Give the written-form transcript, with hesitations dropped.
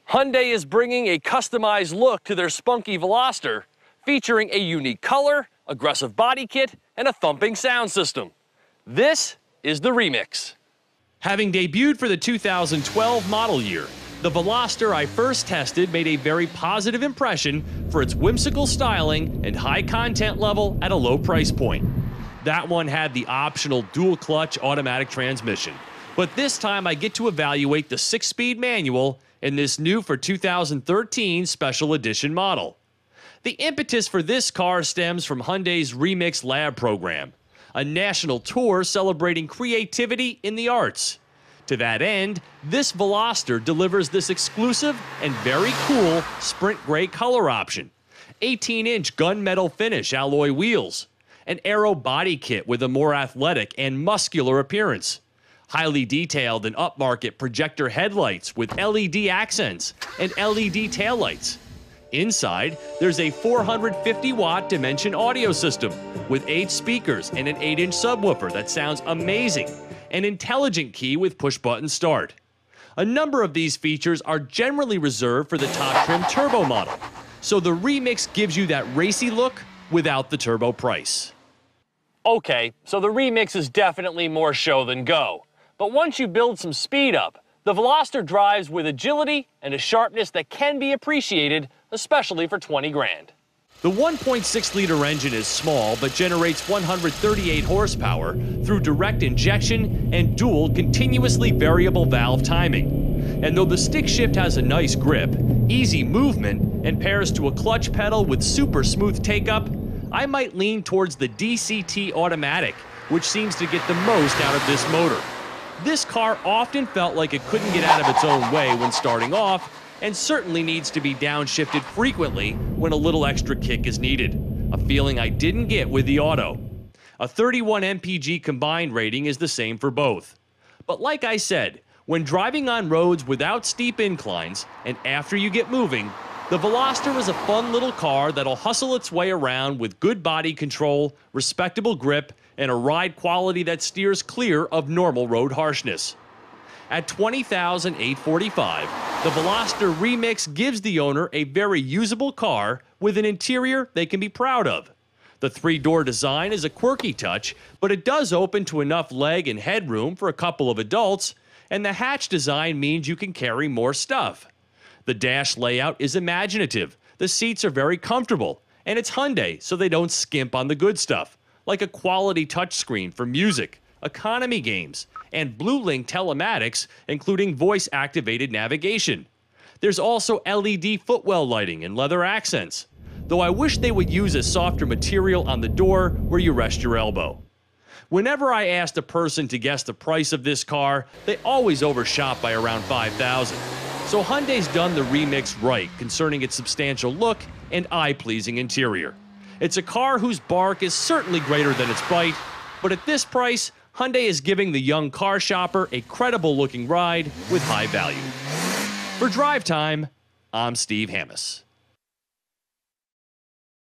Hyundai is bringing a customized look to their spunky Veloster, featuring a unique color, aggressive body kit, and a thumping sound system. This is the Remix. Having debuted for the 2012 model year, the Veloster I first tested made a very positive impression for its whimsical styling and high content level at a low price point. That one had the optional dual-clutch automatic transmission, but this time I get to evaluate the 6-speed manual in this new for 2013 Special Edition model. The impetus for this car stems from Hyundai's Remix Lab program, a national tour celebrating creativity in the arts. To that end, this Veloster delivers this exclusive and very cool sprint gray color option, 18-inch gunmetal finish alloy wheels, an aero body kit with a more athletic and muscular appearance, highly detailed and upmarket projector headlights with LED accents and LED taillights. Inside, there's a 450-watt Dimension audio system with 8 speakers and an 8-inch subwoofer that sounds amazing, an intelligent key with push-button start. A number of these features are generally reserved for the top trim turbo model, so the Remix gives you that racy look without the turbo price. Okay, so the Remix is definitely more show than go, but once you build some speed up, the Veloster drives with agility and a sharpness that can be appreciated, especially for 20 grand. The 1.6-liter engine is small but generates 138 horsepower through direct injection and dual continuously variable valve timing. And though the stick shift has a nice grip, easy movement, and pairs to a clutch pedal with super smooth take-up, I might lean towards the DCT Automatic, which seems to get the most out of this motor. This car often felt like it couldn't get out of its own way when starting off, and certainly needs to be downshifted frequently when a little extra kick is needed, a feeling I didn't get with the Auto. A 31 mpg combined rating is the same for both. But like I said, when driving on roads without steep inclines, and after you get moving, the Veloster is a fun little car that'll hustle its way around with good body control, respectable grip, and a ride quality that steers clear of normal road harshness. At $20,845, the Veloster Remix gives the owner a very usable car with an interior they can be proud of. The 3-door design is a quirky touch, but it does open to enough leg and headroom for a couple of adults, and the hatch design means you can carry more stuff. The dash layout is imaginative, the seats are very comfortable, and it's Hyundai, so they don't skimp on the good stuff, like a quality touchscreen for music, economy games, and BlueLink telematics, including voice-activated navigation. There's also LED footwell lighting and leather accents, though I wish they would use a softer material on the door where you rest your elbow. Whenever I asked a person to guess the price of this car, they always overshot by around $5,000. So Hyundai's done the Remix right concerning its substantial look and eye-pleasing interior. It's a car whose bark is certainly greater than its bite, but at this price, Hyundai is giving the young car shopper a credible-looking ride with high value. For Drive Time, I'm Steve Hammes.